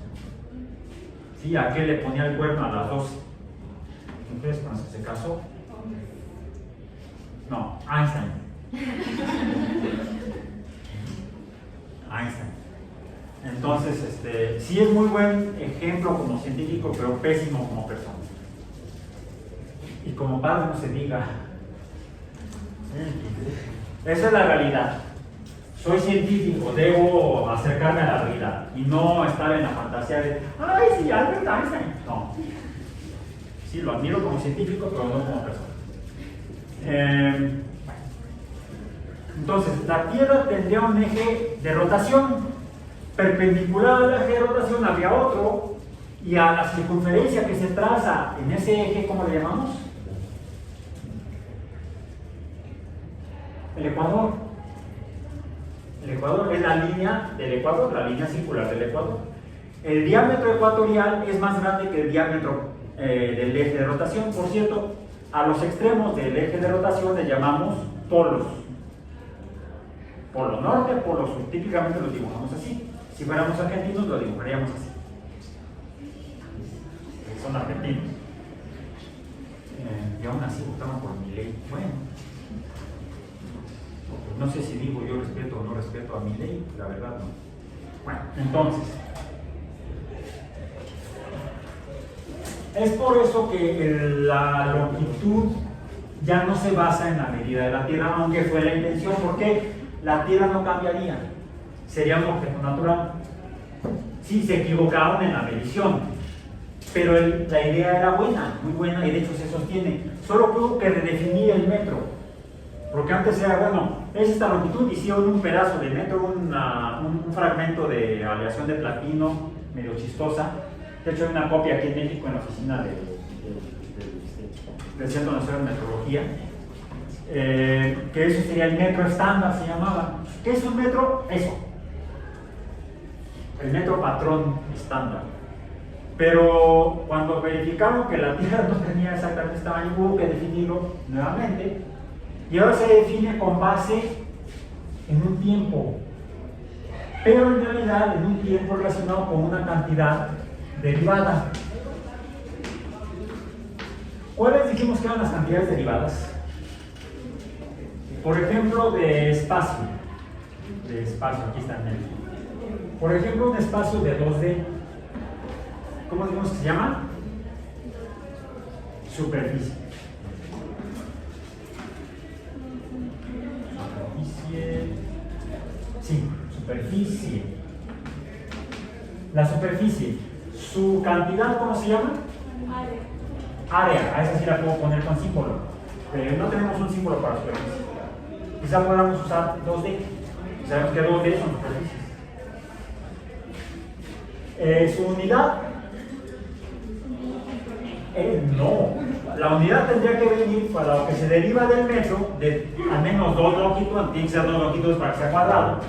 Sí, ¿a qué le ponía el cuerno a las 12? Entonces, cuando se casó. No, Einstein. Entonces, sí es muy buen ejemplo como científico, pero pésimo como persona. Y como padre no se diga. Esa es la realidad. Soy científico, debo acercarme a la realidad y no estar en la fantasía de, ay, sí, Albert Einstein. No. Sí, lo admiro como científico, pero no como persona. Entonces, la Tierra tendría un eje de rotación. Perpendicular al eje de rotación había otro, y a la circunferencia que se traza en ese eje, ¿cómo le llamamos? El ecuador. El ecuador es la línea del ecuador, la línea circular del ecuador. El diámetro ecuatorial es más grande que el diámetro del eje de rotación. Por cierto, a los extremos del eje de rotación le llamamos polos. Polo norte, polo sur. Típicamente los dibujamos así. Si fuéramos argentinos, lo dibujaríamos así. Son argentinos. Y aún así votaron por Milei. Bueno. No sé si digo yo respeto o no respeto a Milei, la verdad no. Bueno, entonces. Es por eso que la longitud ya no se basa en la medida de la Tierra, aunque fue la intención, porque la Tierra no cambiaría, sería un objeto natural. Sí, se equivocaron en la medición, pero la idea era buena, muy buena, y de hecho se sostiene. Solo tuvo que redefinir el metro, porque antes era, bueno, es esta longitud, hicieron un pedazo de metro, un fragmento de aleación de platino, medio chistosa. De hecho hay una copia aquí en México en la oficina del Centro Nacional de Metrología, que eso sería el metro estándar, se llamaba. ¿Qué es un metro? Eso, el metro patrón estándar. Pero cuando verificaron que la Tierra no tenía exactamente este tamaño, hubo que definirlo nuevamente, y ahora se define con base en un tiempo, pero en realidad en un tiempo relacionado con una cantidad derivada. ¿Cuáles dijimos que eran las cantidades derivadas? Por ejemplo, de espacio. De espacio, aquí está en medio. Por ejemplo, un espacio de 2D. ¿Cómo dijimos que se llama? Superficie. Sí, superficie. La superficie. ¿Su cantidad cómo se llama? Área. A esa sí la puedo poner con símbolo. Pero no tenemos un símbolo para superficie. Quizá podamos usar 2D. Sabemos que 2D son superficies. ¿Su unidad? No. La unidad tendría que venir para lo que se deriva del metro, de al menos dos longitudes, tiene que ser dos longitudes para que sea cuadrado,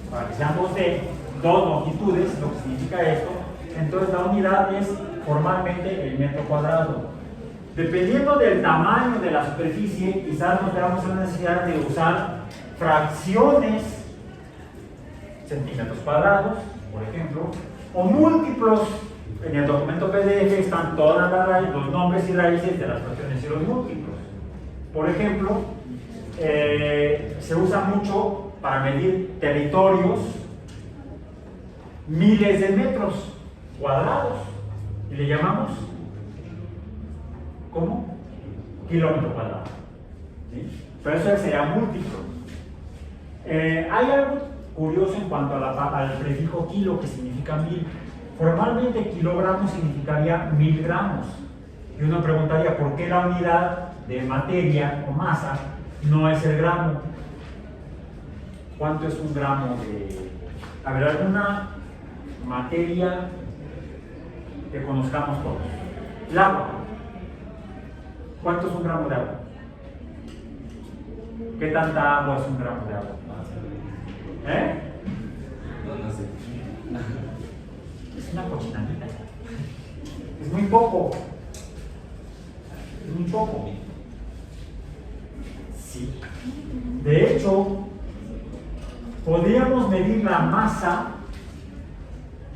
para que sean 2D, dos longitudes, lo que significa esto. Entonces la unidad es formalmente el metro cuadrado. Dependiendo del tamaño de la superficie, quizás nos veamos en la necesidad de usar fracciones, centímetros cuadrados, por ejemplo, o múltiplos. En el documento PDF están todas las raíces, los nombres y raíces de las fracciones y los múltiplos. Por ejemplo, se usa mucho para medir territorios, miles de metros cuadrados, y le llamamos, ¿cómo? Kilómetro cuadrado. ¿Sí? Pero eso sería múltiplo. Hay algo curioso en cuanto al prefijo kilo, que significa 1000. Formalmente kilogramos significaría 1000 gramos. Y uno preguntaría, ¿por qué la unidad de materia o masa no es el gramo? ¿Cuánto es un gramo de...? A ver, alguna materia que conozcamos todos. El agua. ¿Cuánto es un gramo de agua? ¿Qué tanta agua es un gramo de agua? No sé. Es una cochinadita. Es muy poco. Es muy poco. Sí. De hecho, podríamos medir la masa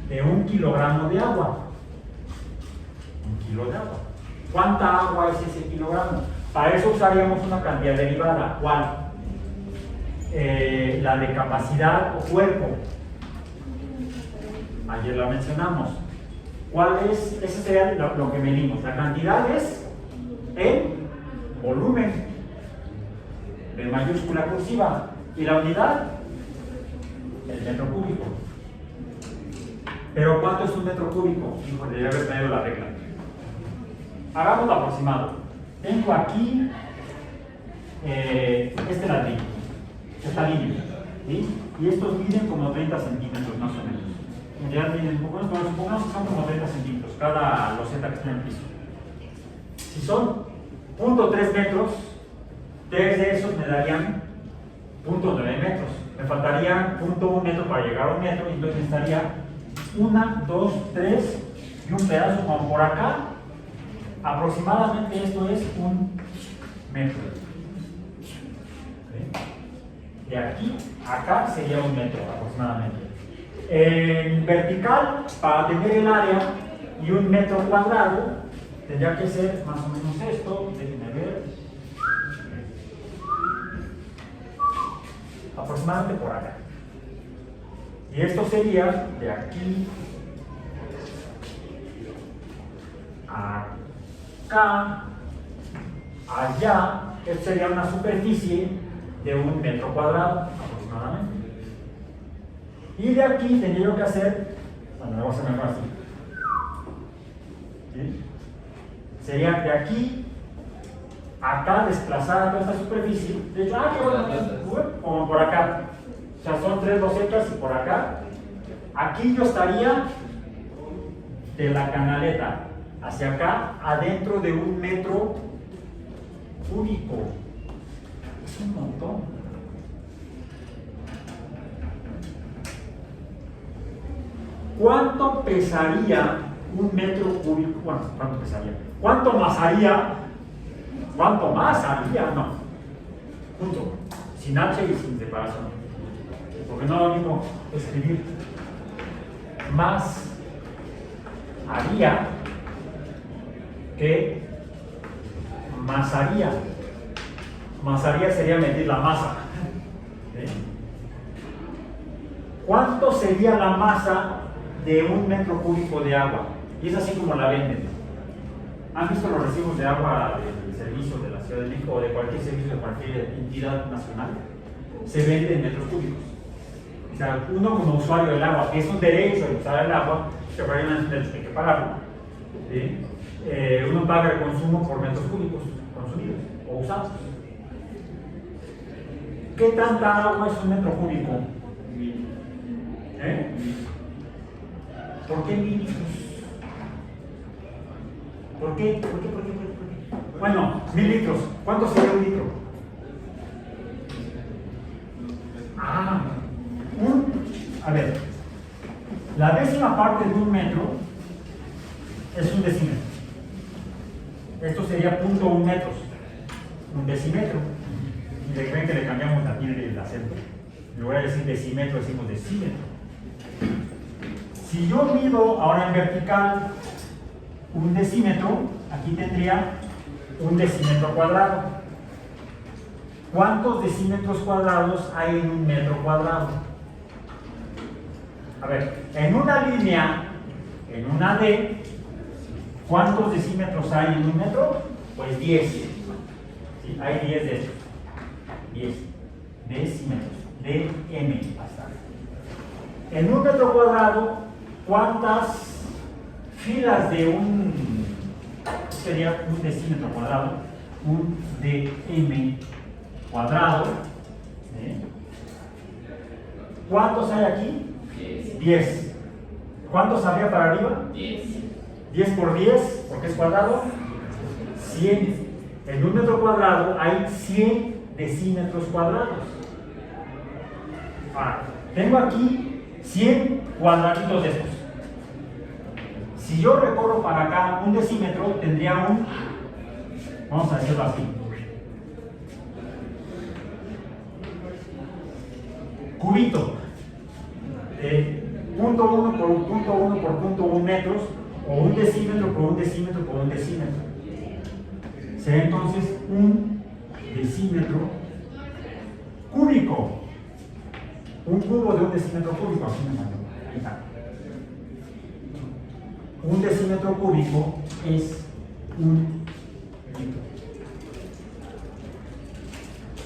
de 1 kilogramo de agua. 1 kilo de agua. ¿Cuánta agua es ese kilogramo? Para eso usaríamos una cantidad derivada. ¿Cuál? La de capacidad o cuerpo. ayer la mencionamos. ¿Cuál es? Ese sería lo que medimos. La cantidad es el volumen de mayúscula cursiva y la unidad, el metro cúbico. Pero ¿cuánto es un metro cúbico? Híjole, debe haber traído la regla. Hagamos lo aproximado. Tengo aquí este ladrillo, esta línea, ¿sí? Y estos miden como 30 centímetros más o menos. Ya miden un poco, supongamos que son como 30 centímetros cada loseta que está en el piso. Si son 0.3 metros, 3 de esos me darían 0.9 metros. Me faltaría 0.1 metro para llegar a 1 metro, y entonces necesitaría 1, 2, 3 y un pedazo como por acá. Aproximadamente esto es 1 metro. ¿Sí? De aquí a acá sería 1 metro aproximadamente. En vertical, para tener el área y 1 metro cuadrado, tendría que ser más o menos esto. Déjenme ver. Aproximadamente por acá. Y esto sería de aquí a acá, allá. Esto sería una superficie de 1 metro cuadrado aproximadamente. Y de aquí tendría yo que hacer, bueno, lo voy a hacer mejor así. ¿Sí? Sería de aquí a acá, desplazada toda esta superficie. De hecho, qué bueno, como por acá. O sea, son 3 losetas y por acá. Aquí yo estaría de la canaleta hacia acá, adentro de 1 metro cúbico. Es un montón. ¿Cuánto pesaría 1 metro cúbico? Bueno, ¿cuánto pesaría? ¿Cuánto más haría? ¿Cuánto más haría? No. Punto. Sin H y sin separación. Porque no es lo mismo escribir más haría que masaría. Masaría sería medir la masa. ¿Sí? ¿Cuánto sería la masa de 1 metro cúbico de agua? Y es así como la venden. ¿Han visto los recibos de agua del servicio de la Ciudad de México o de cualquier servicio de cualquier entidad nacional? Se vende en metros cúbicos. O sea, uno como usuario del agua, que es un derecho de usar el agua, que para hay que pagarlo. ¿Sí? Uno paga el consumo por metros cúbicos consumidos o usados. ¿Qué tanta agua es 1 metro cúbico? ¿Por qué mililitros? ¿Por qué? Bueno, 1000 litros. ¿Cuánto sería 1 litro? A ver, la décima parte de 1 metro es 1 decímetro. Esto sería 0.1 metros, 1 decímetro. Y le creen que le cambiamos la tilde y el acento. En lugar de decir decímetro, decimos decímetro. Si yo mido ahora en vertical 1 decímetro, aquí tendría 1 decímetro cuadrado. ¿Cuántos decímetros cuadrados hay en 1 metro cuadrado? A ver, en una línea, en una D, ¿cuántos decímetros hay en 1 metro? Pues 10. ¿Sí? Hay 10 de estos. 10 decímetros. DM hasta. En 1 metro cuadrado, ¿cuántas filas de sería 1 decímetro cuadrado? 1 dm cuadrado. ¿Sí? ¿Cuántos hay aquí? 10. ¿Cuántos habría para arriba? 10. 10 por 10, porque es cuadrado. 100. En 1 metro cuadrado hay 100 decímetros cuadrados. Ahora, tengo aquí 100 cuadraditos de estos. Si yo recorro para acá 1 decímetro, tendría vamos a decirlo así, cubito. 0.1 por 0.1 por 0.1 metros, o 1 decímetro por 1 decímetro por 1 decímetro. Será entonces 1 decímetro cúbico. Un cubo de 1 decímetro cúbico. Aquí me salió. Ahí está. un decímetro cúbico es un litro.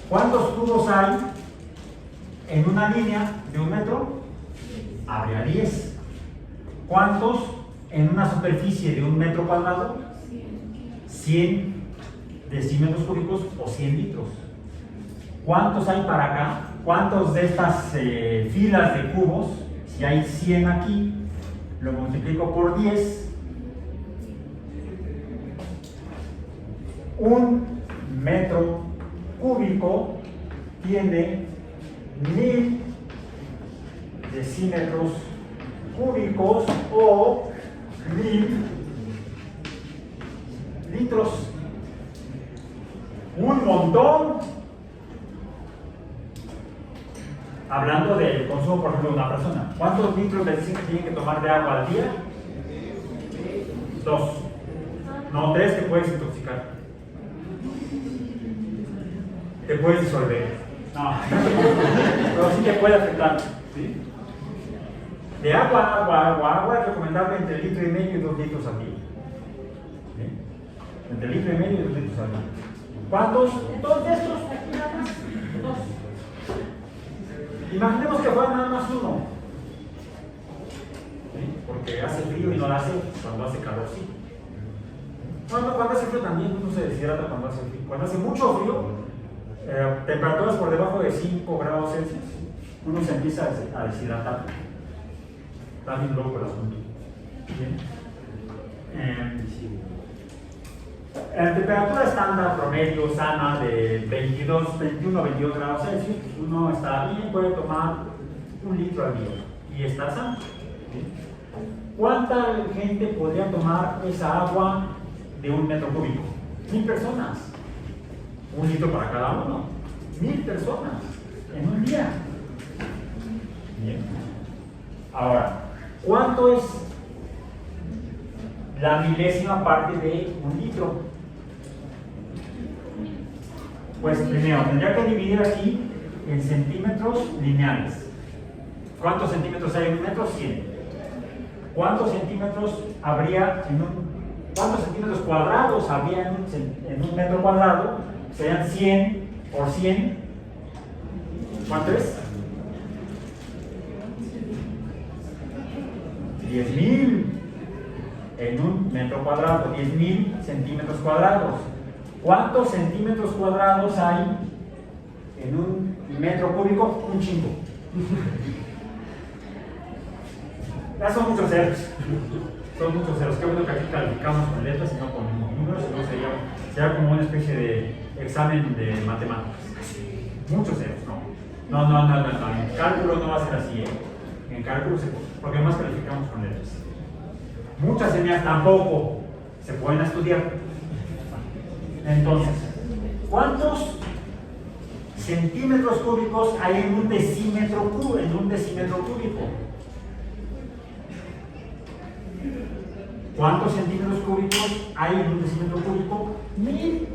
¿Cuántos cubos hay en una línea de 1 metro? Habría 10. ¿Cuántos en una superficie de 1 metro cuadrado? 100 decímetros cúbicos o 100 litros. ¿Cuántos hay para acá? ¿Cuántos de estas filas de cubos? Si hay 100 aquí, lo multiplico por 10. 1 metro cúbico tiene 1000 decímetros cúbicos o 1000 litros. Un montón. Hablando del consumo, por ejemplo, de una persona, ¿cuántos litros les dicen que tienen que tomar de agua al día? 2. No, 3 te puedes intoxicar. Te puedes disolver. No, pero sí te puede afectar. ¿Sí? De agua es recomendable entre 1,5 litros y 2 litros al día. ¿Sí? Entre 1,5 litros y 2 litros al día. ¿Cuántos? 2 de estos, aquí nada más. 2. Imaginemos que fuera nada más 1. ¿Sí? Porque hace frío y no lo hace cuando hace calor, sí. Cuando hace frío también uno se deshidrata cuando hace frío. Cuando hace mucho frío, temperaturas por debajo de 5 grados Celsius, uno se empieza a deshidratar. Está bien loco el asunto. ¿Bien? Temperatura estándar promedio sana de 21, 22 grados Celsius, uno está bien, puede tomar 1 litro al día y está sano. ¿Sí? ¿Cuánta gente podría tomar esa agua de 1 metro cúbico? 1000 personas. 1 litro para cada uno. 1000 personas en un día. Bien. Ahora, ¿cuánto es la milésima parte de 1 litro? Pues primero, tendría que dividir aquí en centímetros lineales. ¿Cuántos centímetros hay en 1 metro? 100. ¿Cuántos centímetros habría en cuántos centímetros cuadrados habría en 1 metro cuadrado? Serían 100 por 100. ¿Cuánto es? 10,000 en 1 metro cuadrado, 10,000 centímetros cuadrados. ¿Cuántos centímetros cuadrados hay en 1 metro cúbico? Un chingo. Ya son muchos ceros. Son muchos ceros. Qué bueno que aquí calificamos con letras y no con números, si no sería como una especie de examen de matemáticas. Muchos ceros, no. En cálculo no va a ser así, ¿eh? En cálculo, porque más calificamos con letras. Muchas señas tampoco se pueden estudiar. Entonces, ¿cuántos centímetros cúbicos hay en 1 decímetro cúbico? ¿Cuántos centímetros cúbicos hay en 1 decímetro cúbico? 1000.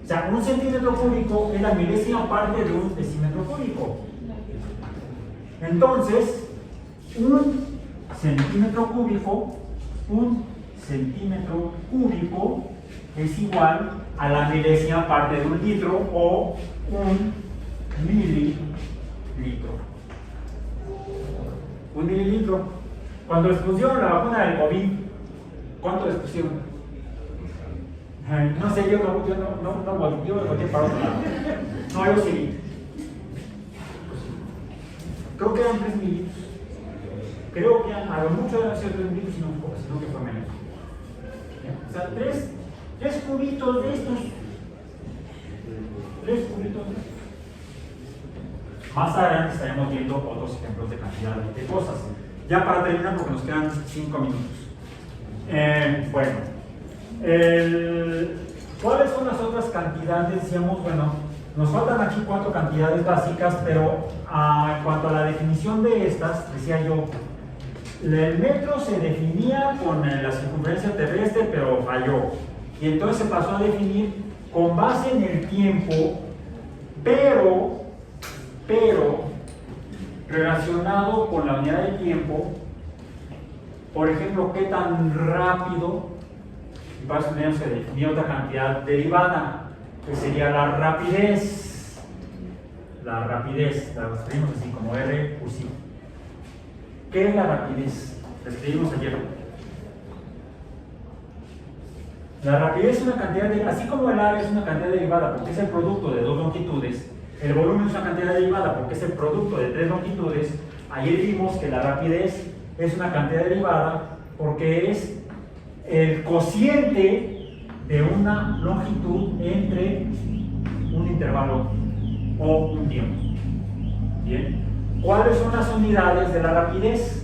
O sea, 1 centímetro cúbico es la milésima parte de 1 decímetro cúbico. Entonces, 1 centímetro cúbico es igual a la milésima parte de 1 litro o 1 mililitro. 1 mililitro. Cuando les pusieron la vacuna del COVID, ¿cuánto les pusieron? No sé, yo me volteé para otro lado. No, yo sí. Creo que eran 3 mililitros. Creo que a lo mucho deben ser 3 mililitros, sino que fue menos. O sea, 3 cubitos de estos. 3 cubitos de estos. Más adelante estaremos viendo otros ejemplos de cantidad de cosas. Ya para terminar, porque nos quedan 5 minutos. ¿Cuáles son las otras cantidades? Decíamos, bueno, nos faltan aquí 4 cantidades básicas, pero en cuanto a la definición de estas, decía yo, el metro se definía con la circunferencia terrestre, pero falló. Y entonces se pasó a definir con base en el tiempo, pero relacionado con la unidad de tiempo por ejemplo, qué tan rápido, y para eso tenemos que definir otra cantidad derivada, que sería la rapidez. La rapidez, la escribimos así como R cursivo. ¿Qué es la rapidez? La escribimos ayer. La rapidez es una cantidad así como el área es una cantidad derivada porque es el producto de dos longitudes, el volumen es una cantidad derivada porque es el producto de tres longitudes. Ayer vimos que la rapidez es una cantidad derivada porque es el cociente de una longitud entre un intervalo o un tiempo. Bien, ¿cuáles son las unidades de la rapidez?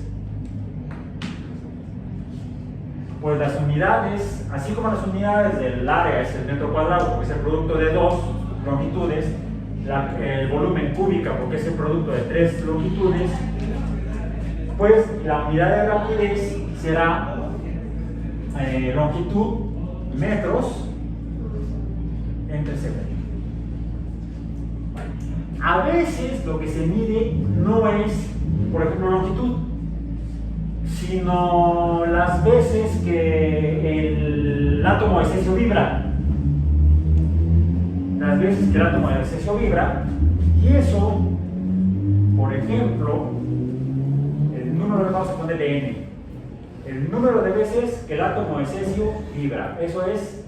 Pues las unidades, así como las unidades del área es el metro cuadrado porque es el producto de dos longitudes, el volumen cúbica porque es el producto de tres longitudes, pues la unidad de rapidez será longitud metros entre segundos. A veces lo que se mide no es, por ejemplo, longitud, sino las veces que el átomo de cesio vibra. Las veces que el átomo de cesio vibra, y eso, por ejemplo, el número, vamos a ponerle n, el número de veces que el átomo de cesio vibra, eso es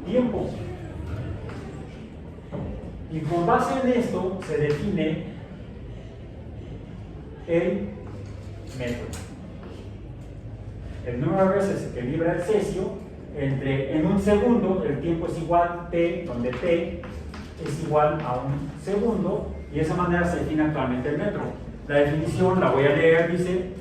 tiempo. Y con base en esto se define el metro. El número de veces que vibra el cesio, en un segundo, el tiempo es igual t, donde t es igual a un segundo, y de esa manera se define actualmente el metro. La definición la voy a leer, dice,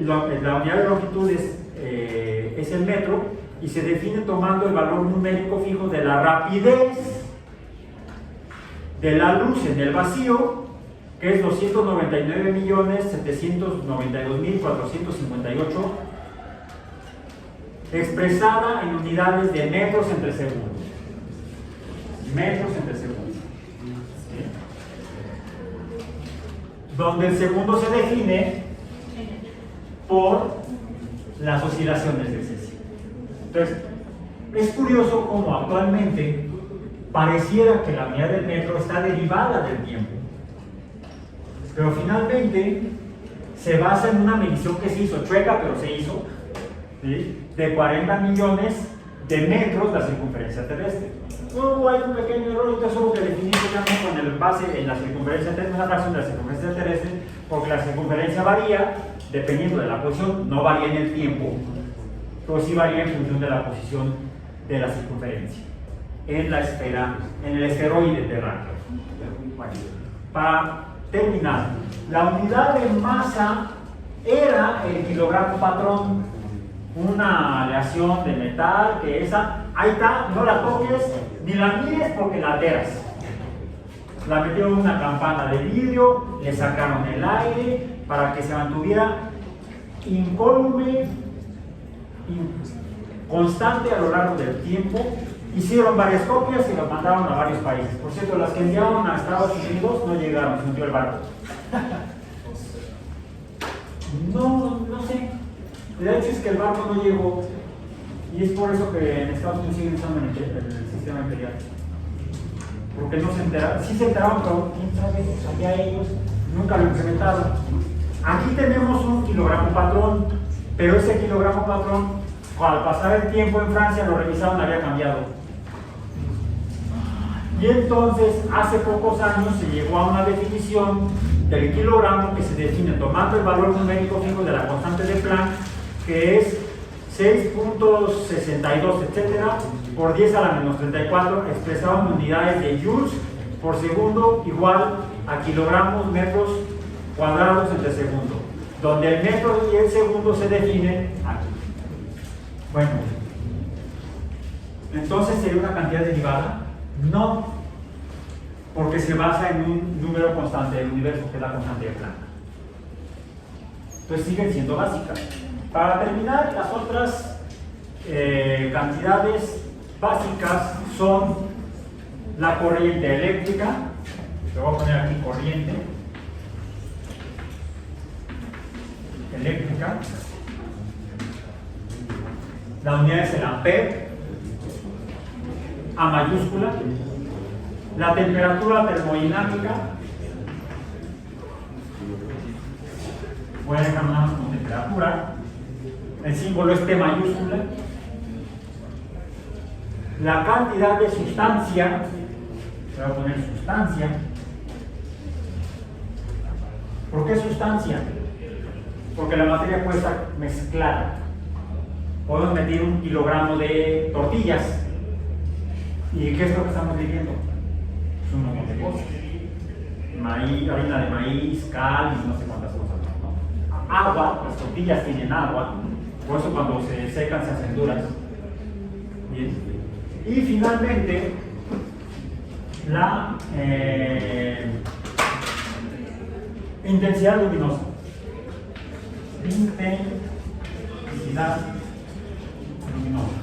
la unidad de longitud es el metro, y se define tomando el valor numérico fijo de la rapidez de la luz en el vacío, que es 299.792.458, expresada en unidades de metros entre segundos. Metros entre segundos. ¿Sí? Donde el segundo se define por las oscilaciones del cesio. Entonces, es curioso cómo actualmente pareciera que la unidad del metro está derivada del tiempo. Pero finalmente se basa en una medición que se hizo, chueca, pero se hizo, ¿sí?, de 40 millones de metros la circunferencia terrestre. Hay un pequeño error, entonces hubo que definir con el base en la circunferencia terrestre, una fracción de la circunferencia terrestre, porque la circunferencia varía dependiendo de la posición, no varía en el tiempo, pero sí varía en función de la posición de la circunferencia en la esfera, en el esferoide terráqueo. Para terminar, la unidad de masa era el kilogramo patrón, una aleación de metal que ahí está, no la toques ni la mires porque la alteras. La metieron en una campana de vidrio, le sacaron el aire para que se mantuviera incólume, constante a lo largo del tiempo. Hicieron varias copias y las mandaron a varios países. Por cierto, las que enviaron a Estados Unidos no llegaron, se hundió el barco. No sé. De hecho es que el barco no llegó y es por eso que en Estados Unidos siguen usando el sistema imperial. Porque no se enteraron, sí se enteraron, pero quién sabe, allá ellos nunca lo implementaron. Aquí tenemos un kilogramo patrón, pero ese kilogramo patrón, al pasar el tiempo en Francia lo revisaron, había cambiado. Y entonces, hace pocos años se llegó a una definición del kilogramo que se define tomando el valor numérico fijo de la constante de Planck, que es 6.62, etcétera, por 10 a la menos 34, expresado en unidades de joules por segundo, igual a kilogramos metros cuadrados entre segundo, donde el metro y el segundo se definen aquí. Bueno, entonces sería una cantidad derivada. No, porque se basa en un número constante del universo, que es la constante de Planck. Entonces siguen siendo básicas. Para terminar, las otras cantidades básicas son la corriente eléctrica, le voy a poner aquí corriente, eléctrica. La unidad es el ampere, A mayúscula. La temperatura termodinámica, voy a dejar nada más con temperatura. El símbolo es T mayúscula. La cantidad de sustancia, voy a poner sustancia. ¿Por qué sustancia? Porque la materia puede estar mezclada. Podemos meter 1 kilogramo de tortillas. ¿Y qué es lo que estamos midiendo? Es un montón de cosas. Maíz, harina de maíz, cal y no sé cuántas cosas. ¿No? Agua, las tortillas tienen agua. Por eso cuando se secan se hacen duras. Bien. Y finalmente, la intensidad luminosa. Intensidad luminosa.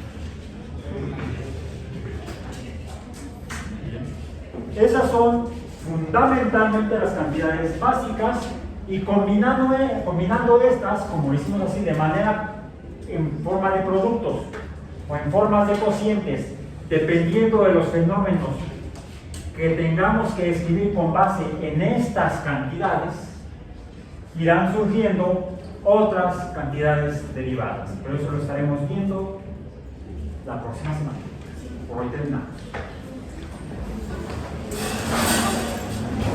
Esas son fundamentalmente las cantidades básicas, y combinando estas, como hicimos así, de manera en forma de productos o en formas de cocientes, dependiendo de los fenómenos que tengamos que escribir con base en estas cantidades, irán surgiendo otras cantidades derivadas. Pero eso lo estaremos viendo la próxima semana. Por hoy terminamos.